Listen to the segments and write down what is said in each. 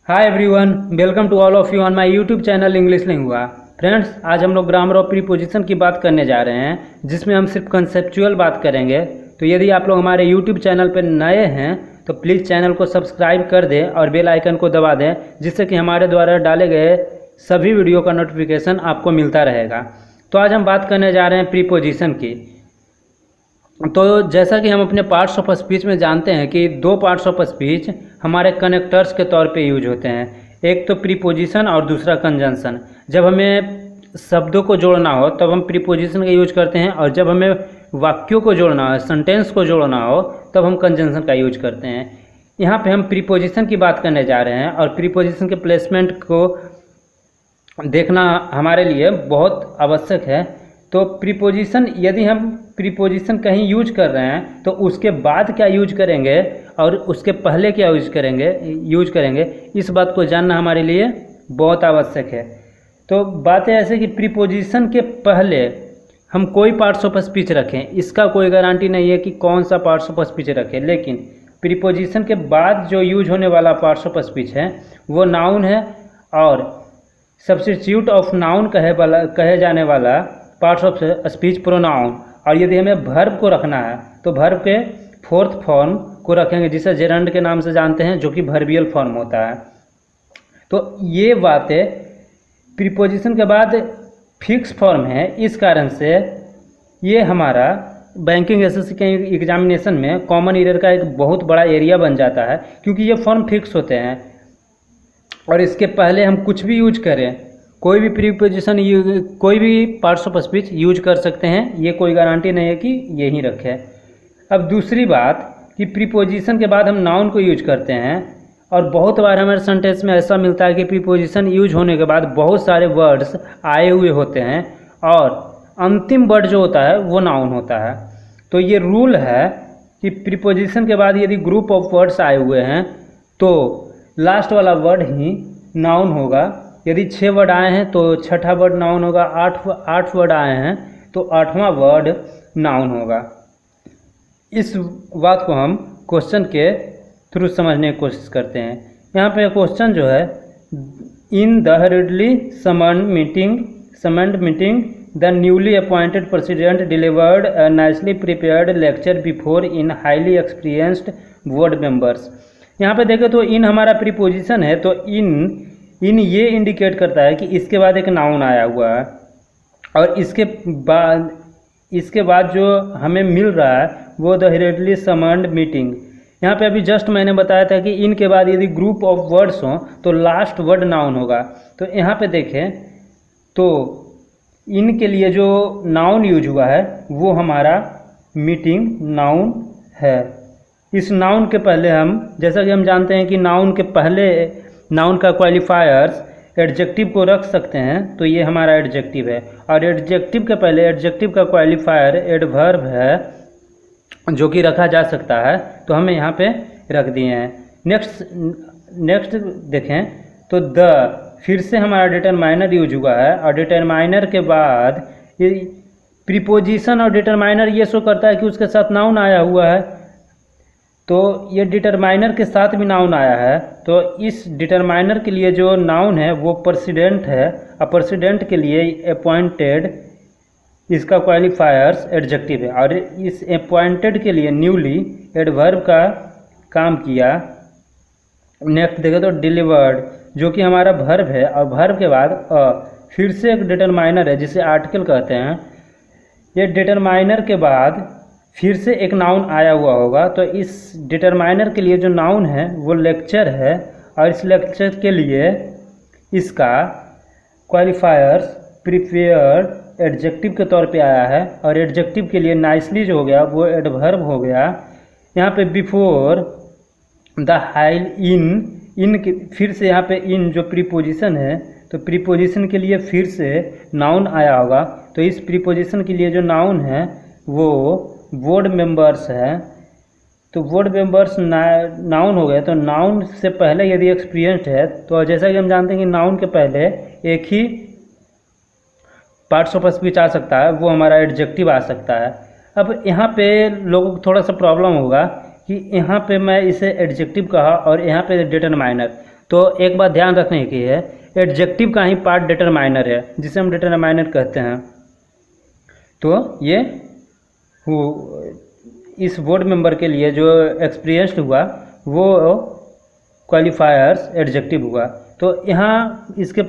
Hi everyone, welcome to all of you on my YouTube channel English Lingua. Friends, आज हम लोग grammar of preposition की बात करने जा रहे हैं, जिसमें हम सिर्फ कंसेप्चुअल बात करेंगे। तो यदि आप लोग हमारे यूट्यूब चैनल पर नए हैं तो प्लीज़ चैनल को सब्सक्राइब कर दें और बेल आइकन को दबा दें, जिससे कि हमारे द्वारा डाले गए सभी वीडियो का नोटिफिकेशन आपको मिलता रहेगा। तो आज हम बात करने जा रहे हैं प्रीपोजिशन की। तो जैसा कि हम अपने पार्ट्स ऑफ स्पीच में जानते हैं कि दो पार्ट्स ऑफ स्पीच हमारे कनेक्टर्स के तौर पे यूज होते हैं, एक तो प्रीपोजिशन और दूसरा कंजंक्शन। जब हमें शब्दों को जोड़ना हो तब हम प्रीपोजिशन का यूज करते हैं, और जब हमें वाक्यों को जोड़ना हो, सेंटेंस को जोड़ना हो, तब हम कंजंक्शन का यूज करते हैं। यहाँ पे हम प्रीपोजिशन की बात करने जा रहे हैं, और प्रीपोजिशन के प्लेसमेंट को देखना हमारे लिए बहुत आवश्यक है। तो प्रीपोजिशन, यदि हम प्रीपोजिशन कहीं यूज कर रहे हैं तो उसके बाद क्या यूज करेंगे और उसके पहले क्या यूज करेंगे इस बात को जानना हमारे लिए बहुत आवश्यक है। तो बात है ऐसे कि प्रीपोजिशन के पहले हम कोई पार्ट्स ऑफ स्पीच रखें, इसका कोई गारंटी नहीं है कि कौन सा पार्ट्स ऑफ स्पीच रखें, लेकिन प्रीपोजिशन के बाद जो यूज होने वाला पार्ट्स ऑफ स्पीच है वो नाउन है, और सब्स्टिट्यूट ऑफ नाउन कहे जाने वाला पार्ट्स ऑफ स्पीच प्रोनाउन। और यदि हमें वर्ब को रखना है तो वर्ब के फोर्थ फॉर्म को रखेंगे, जिसे जेरंड के नाम से जानते हैं, जो कि वर्बियल फॉर्म होता है। तो ये बातें प्रीपोजिशन के बाद फिक्स फॉर्म है, इस कारण से ये हमारा बैंकिंग एसएससी के एग्जामिनेशन में कॉमन एरर का एक बहुत बड़ा एरिया बन जाता है, क्योंकि ये फॉर्म फिक्स होते हैं और इसके पहले हम कुछ भी यूज करें, कोई भी प्रीपोजिशन कोई भी पार्ट्स ऑफ स्पीच यूज कर सकते हैं, ये कोई गारंटी नहीं है कि यही रखे। अब दूसरी बात कि प्रीपोजिशन के बाद हम नाउन को यूज करते हैं, और बहुत बार हमारे सेंटेंस में ऐसा मिलता है कि प्रीपोजिशन यूज होने के बाद बहुत सारे वर्ड्स आए हुए होते हैं और अंतिम वर्ड जो होता है वो नाउन होता है। तो ये रूल है कि प्रीपोजिशन के बाद यदि ग्रुप ऑफ वर्ड्स आए हुए हैं तो लास्ट वाला वर्ड ही नाउन होगा। यदि 6 वर्ड आए हैं तो छठा वर्ड नाउन होगा, 8 वर्ड आए हैं तो 8वां वर्ड नाउन होगा। इस बात को हम क्वेश्चन के थ्रू समझने की कोशिश करते हैं। यहाँ पे क्वेश्चन जो है, in the hurriedly summoned meeting the newly appointed president delivered a nicely prepared lecture before in highly experienced board members. यहाँ पे देखें तो इन हमारा प्रीपोजिशन है, तो इन ये इंडिकेट करता है कि इसके बाद एक नाउन आया हुआ है, और इसके बाद जो हमें मिल रहा है वो द हर्रिडली समन्ड मीटिंग। यहाँ पे अभी जस्ट मैंने बताया था कि इन के बाद यदि ग्रुप ऑफ वर्ड्स हों तो लास्ट वर्ड नाउन होगा। तो यहाँ पे देखें तो इन के लिए जो नाउन यूज हुआ है वो हमारा मीटिंग नाउन है। इस नाउन के पहले हम, जैसा कि हम जानते हैं कि नाउन के पहले नाउन का क्वालिफायर्स एडजेक्टिव को रख सकते हैं, तो ये हमारा एडजेक्टिव है, और एडजेक्टिव के पहले एडजेक्टिव का क्वालिफायर एडवर्ब है जो कि रखा जा सकता है, तो हमें यहाँ पे रख दिए हैं। नेक्स्ट देखें तो द, फिर से हमारा डिटरमाइनर यूज हुआ है, और डिटरमाइनर के बाद ये प्रीपोजिशन और डिटरमाइनर ये शो करता है कि उसके साथ नाउन आया हुआ है, तो ये डिटरमाइनर के साथ भी नाउन आया है। तो इस डिटरमाइनर के लिए जो नाउन है वो प्रेसिडेंट है, और प्रेसिडेंट के लिए अपॉइंटेड, इसका क्वालिफायर्स एडजेक्टिव है, और इस अपॉइंटेड के लिए न्यूली एडवर्ब का काम किया। नेक्स्ट देखें तो डिलीवर्ड, जो कि हमारा वर्ब है, और वर्ब के बाद फिर से एक डिटरमाइनर है जिसे आर्टिकल कहते हैं। ये डिटरमाइनर के बाद फिर से एक नाउन आया हुआ होगा, तो इस डिटरमाइनर के लिए जो नाउन है वो लेक्चर है, और इस लेक्चर के लिए इसका क्वालिफायर्स प्रिपेयर्ड एडजेक्टिव के तौर पे आया है, और एडजेक्टिव के लिए नाइसली जो हो गया वो एडवर्ब हो गया। यहाँ पे बिफोर द हाइल इन के फिर से यहाँ पे इन जो प्रीपोजिशन है, तो प्रीपोजिशन के लिए फिर से नाउन आया होगा, तो इस प्रीपोजिशन के लिए जो नाउन है वो बोर्ड मेंबर्स है। तो बोर्ड मेंबर्स नाउन हो गए, तो नाउन से पहले यदि एक्सपीरियंस्ड है, तो जैसा कि हम जानते हैं कि नाउन के पहले एक ही पार्ट्स ऑफ स्पीच आ सकता है, वो हमारा एडजेक्टिव आ सकता है। अब यहाँ पे लोगों को थोड़ा सा प्रॉब्लम होगा कि यहाँ पे मैं इसे एडजेक्टिव कहा और यहाँ पे डिटरमाइनर, तो एक बात ध्यान रखने की है, एडजेक्टिव का ही पार्ट डिटरमाइनर है, जिसे हम डिटरमाइनर कहते हैं। तो ये इस बोर्ड मेंबर के लिए जो एक्सपीरियंस्ड हुआ वो क्वालिफायर्स एडजेक्टिव हुआ। तो यहाँ इसके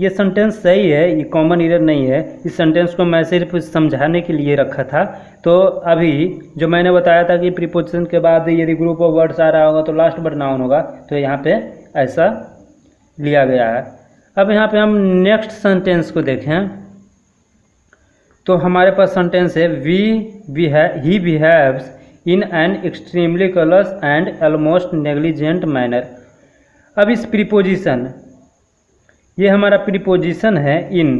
ये सेंटेंस सही है, ये कॉमन एरर नहीं है। इस सेंटेंस को मैं सिर्फ समझाने के लिए रखा था। तो अभी जो मैंने बताया था कि प्रीपोजिशन के बाद यदि ग्रुप ऑफ वर्ड्स आ रहा होगा तो लास्ट वर्ड नाउन होगा, तो यहाँ पे ऐसा लिया गया है। अब यहाँ पे हम नेक्स्ट सेंटेंस को देखें तो हमारे पास सेंटेंस है he behaves in an extremely careless and almost negligent manner. अब इस प्रीपोजिशन, ये हमारा प्रीपोजिशन है इन,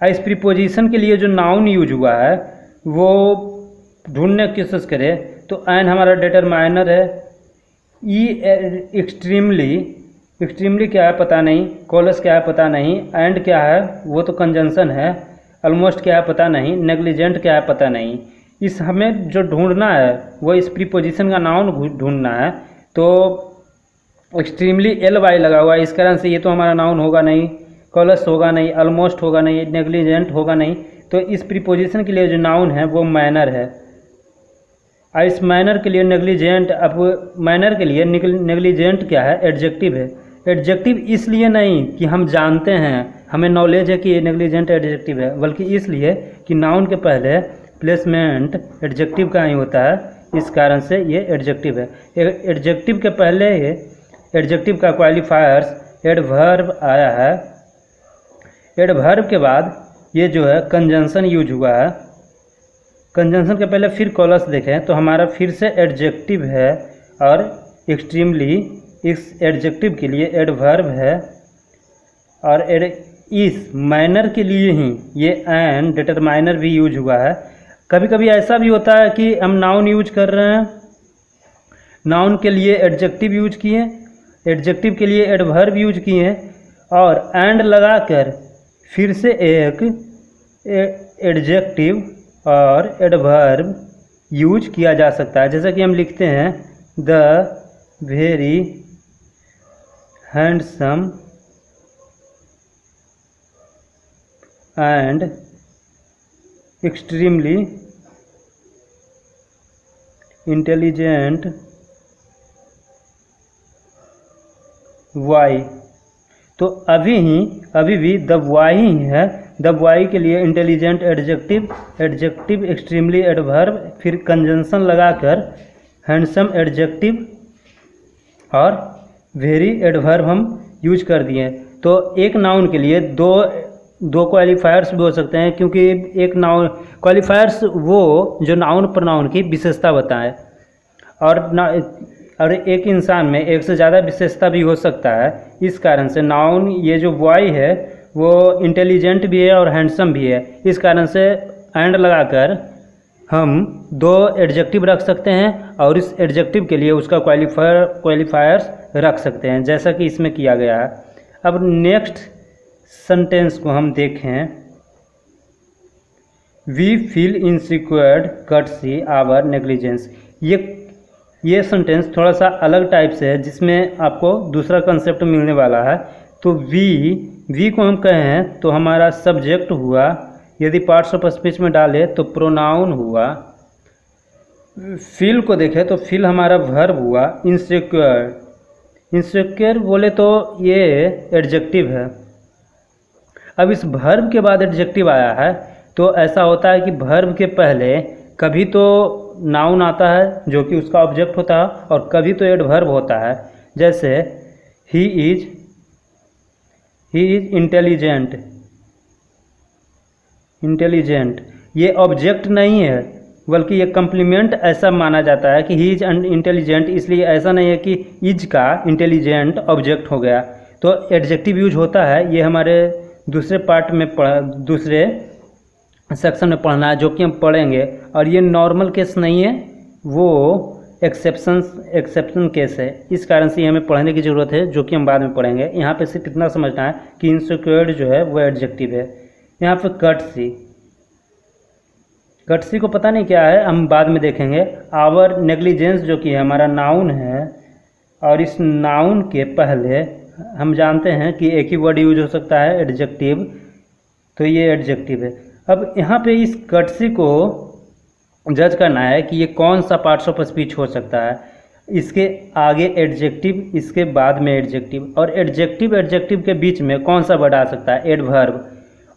इस प्रीपोजिशन के लिए जो नाउन यूज हुआ है वो ढूंढने की कोशिश करें तो एन हमारा डिटरमाइनर है, ई एक्सट्रीमली क्या है पता नहीं, कोलस क्या है पता नहीं, एंड क्या है वो तो कंजंक्शन है, ऑलमोस्ट क्या है पता नहीं, नेग्लिजेंट क्या है पता नहीं। इस हमें जो ढूंढना है वो इस प्रीपोजिशन का नाउन ढूंढना है। तो एक्सट्रीमली LY लगा हुआ है, इस कारण से ये तो हमारा नाउन होगा नहीं, कोलस होगा नहीं, ऑलमोस्ट होगा नहीं, नेग्लिजेंट होगा नहीं। तो इस प्रीपोजिशन के लिए जो नाउन है वो मैनर है। और इस मैनर के लिए नेग्लिजेंट, अब मैनर के लिए नेग्लिजेंट क्या है, एडजेक्टिव है। एडजेक्टिव इसलिए नहीं कि हम जानते हैं, हमें नॉलेज है कि ये नेग्लिजेंट एडजेक्टिव है, बल्कि इसलिए कि नाउन के पहले प्लेसमेंट एडजेक्टिव का ही होता है, इस कारण से ये एडजेक्टिव है। एडजेक्टिव के पहले ये एडजेक्टिव का क्वालिफायर्स एडवर्ब आया है। एडवर्ब के बाद ये जो है कंजंक्शन यूज हुआ है। कंजंक्शन के पहले फिर कॉलस देखें तो हमारा फिर से एडजेक्टिव है, और एक्सट्रीमली इस एडजेक्टिव के लिए एडवर्ब है, और इस मैनर के लिए ही ये एन डिटरमाइनर भी यूज हुआ है। कभी कभी ऐसा भी होता है कि हम नाउन यूज कर रहे हैं, नाउन के लिए एडजेक्टिव यूज किए, एडजेक्टिव के लिए एडवर्ब यूज किए, और एंड लगाकर फिर से एक एडजेक्टिव और एडवर्ब यूज किया जा सकता है। जैसा कि हम लिखते हैं the very handsome and extremely intelligent Y. तो अभी भी द वाई ही है। द वाई के लिए intelligent adjective, adjective extremely adverb, फिर कंजंक्शन लगाकर हैंडसम एडजेक्टिव और वेरी एडवर्ब हम यूज कर दिए। तो एक नाउन के लिए दो क्वालिफायर्स भी हो सकते हैं, क्योंकि एक नाउन क्वालिफायर्स वो जो नाउन प्रोनाउन की विशेषता बताएं, और एक इंसान में एक से ज़्यादा विशेषता भी हो सकता है। इस कारण से नाउन ये जो बॉय है वो इंटेलिजेंट भी है और हैंडसम भी है। इस कारण से एंड लगाकर हम दो एडजेक्टिव रख सकते हैं, और इस एडजेक्टिव के लिए उसका क्वालिफायर्स रख सकते हैं, जैसा कि इसमें किया गया है। अब नेक्स्ट सेंटेंस को हम देखें, we feel insecured courtesy our negligence. ये सेंटेंस थोड़ा सा अलग टाइप से है, जिसमें आपको दूसरा कंसेप्ट मिलने वाला है। तो वी को हम कहें तो हमारा सब्जेक्ट हुआ, यदि पार्ट्स ऑफ स्पीच में डाले तो प्रोनाउन हुआ। फील को देखें तो फील हमारा वर्ब हुआ। इनसिक्योर बोले तो ये एडजेक्टिव है। अब इस वर्ब के बाद एडजेक्टिव आया है, तो ऐसा होता है कि वर्ब के पहले कभी तो नाउन आता है जो कि उसका ऑब्जेक्ट होता है, और कभी तो एडवर्ब होता है। जैसे ही इज इंटेलिजेंट, ये ऑब्जेक्ट नहीं है, बल्कि ये कम्प्लीमेंट ऐसा माना जाता है कि ही इज इंटेलिजेंट, इसलिए ऐसा नहीं है कि इज का इंटेलिजेंट ऑब्जेक्ट हो गया। तो एडजेक्टिव यूज होता है, ये हमारे दूसरे पार्ट में दूसरे सेक्शन में पढ़ना है, जो कि हम पढ़ेंगे। और ये नॉर्मल केस नहीं है, वो एक्सेप्शन केस है। इस कारण से हमें पढ़ने की ज़रूरत है, जो कि हम बाद में पढ़ेंगे। यहाँ पे सिर्फ इतना समझना है कि इनसिक्योर्ड जो है वो एडजेक्टिव है। यहाँ पे कटसी को पता नहीं क्या है, हम बाद में देखेंगे। आवर नेग्लिजेंस जो कि हमारा नाउन है, और इस नाउन के पहले हम जानते हैं कि एक ही वर्ड यूज हो सकता है, एडजेक्टिव, तो ये एडजेक्टिव है। अब यहाँ पे इस कर्टसी को जज करना है कि ये कौन सा पार्ट्स ऑफ स्पीच हो सकता है। इसके आगे एडजेक्टिव, इसके बाद में एडजेक्टिव, और एडजेक्टिव के बीच में कौन सा वर्ड आ सकता है, एडवर्ब,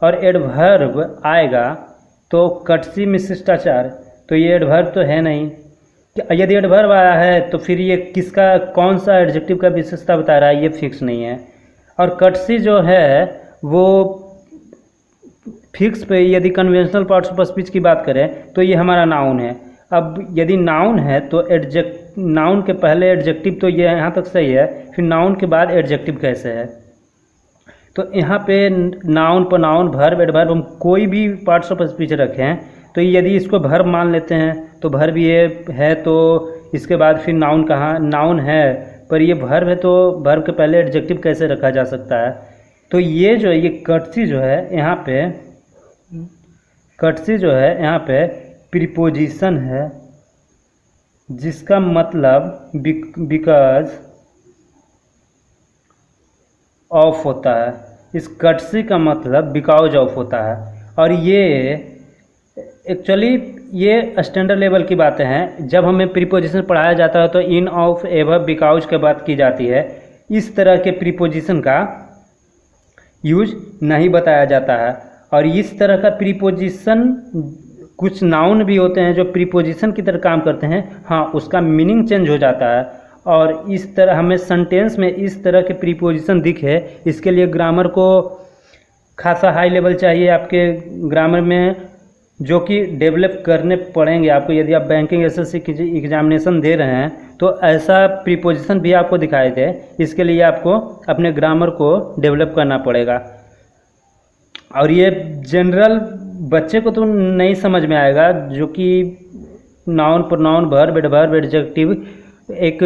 और एडवर्ब आएगा तो कर्टसी में शिष्टाचार, तो ये एडवर्ब तो है नहीं। यदि एडवर्ब आया है तो फिर ये किसका, कौन सा एडजेक्टिव का विशेषता बता रहा है, ये फिक्स नहीं है। और कर्टसी जो है वो फिक्स पे, यदि कन्वेंशनल पार्ट्स ऑफ स्पीच की बात करें तो ये हमारा नाउन है। अब यदि नाउन है तो नाउन के पहले एडजेक्टिव, तो ये यहाँ तक सही है, फिर नाउन के बाद एडजेक्टिव कैसे है। तो यहाँ पे नाउन, प्रोनाउन, वर्ब, एडवर्ब, हम कोई भी पार्ट्स ऑफ स्पीच रखें तो यदि इसको वर्ब मान लेते हैं तो वर्ब ये है, तो इसके बाद फिर नाउन कहाँ, नाउन है पर ये वर्ब है, तो वर्ब के पहले एडजेक्टिव कैसे रखा जा सकता है। तो ये जो ये कर्टसी जो है यहाँ पे, कर्टसी जो है यहाँ पे प्रीपोजिशन है, जिसका मतलब बिकॉज ऑफ होता है। इस कर्टसी का मतलब बिकॉज ऑफ होता है। और ये एक्चुअली ये स्टैंडर्ड लेवल की बातें हैं। जब हमें प्रीपोजिशन पढ़ाया जाता है तो इन, ऑफ, एवं, बिकॉज के बात की जाती है। इस तरह के प्रीपोजिशन का यूज नहीं बताया जाता है। और इस तरह का प्रीपोजिशन, कुछ नाउन भी होते हैं जो प्रीपोजिशन की तरह काम करते हैं, हाँ, उसका मीनिंग चेंज हो जाता है। और इस तरह हमें सेंटेंस में इस तरह के प्रीपोजिशन दिखे, इसके लिए ग्रामर को खासा हाई लेवल चाहिए आपके ग्रामर में, जो कि डेवलप करने पड़ेंगे आपको। यदि आप बैंकिंग एसएससी की एग्जामिनेशन दे रहे हैं तो ऐसा प्रीपोजिशन भी आपको दिखाई दे, इसके लिए आपको अपने ग्रामर को डेवलप करना पड़ेगा। और ये जनरल बच्चे को तो नहीं समझ में आएगा, जो कि noun, pronoun, verb, adverb, adjective एक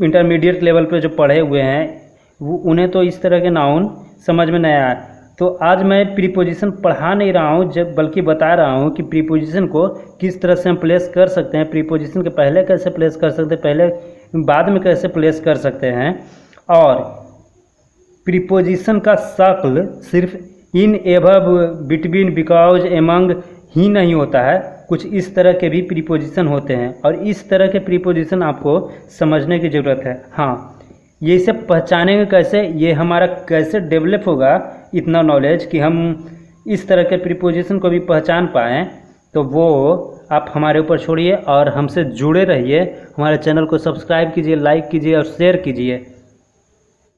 इंटरमीडिएट लेवल पे जो पढ़े हुए हैं उन्हें तो इस तरह के नाउन समझ में नहीं आया। तो आज मैं प्रीपोजिशन पढ़ा नहीं रहा हूँ, जब बल्कि बता रहा हूँ कि प्रीपोजिशन को किस तरह से हम प्लेस कर सकते हैं, प्रीपोजिशन के पहले कैसे प्लेस कर सकते हैं, पहले बाद में कैसे प्लेस कर सकते हैं। और प्रीपोजिशन का शक्ल सिर्फ इन, एबव, बिटवीन, बिकॉज, एमंग ही नहीं होता है, कुछ इस तरह के भी प्रीपोजिशन होते हैं। और इस तरह के प्रीपोजिशन आपको समझने की ज़रूरत है। हाँ, ये इसे पहचानेंगे कैसे, ये हमारा कैसे डेवलप होगा इतना नॉलेज कि हम इस तरह के प्रीपोजिशन को भी पहचान पाएँ, तो वो आप हमारे ऊपर छोड़िए और हमसे जुड़े रहिए। हमारे चैनल को सब्सक्राइब कीजिए, लाइक कीजिए और शेयर कीजिए।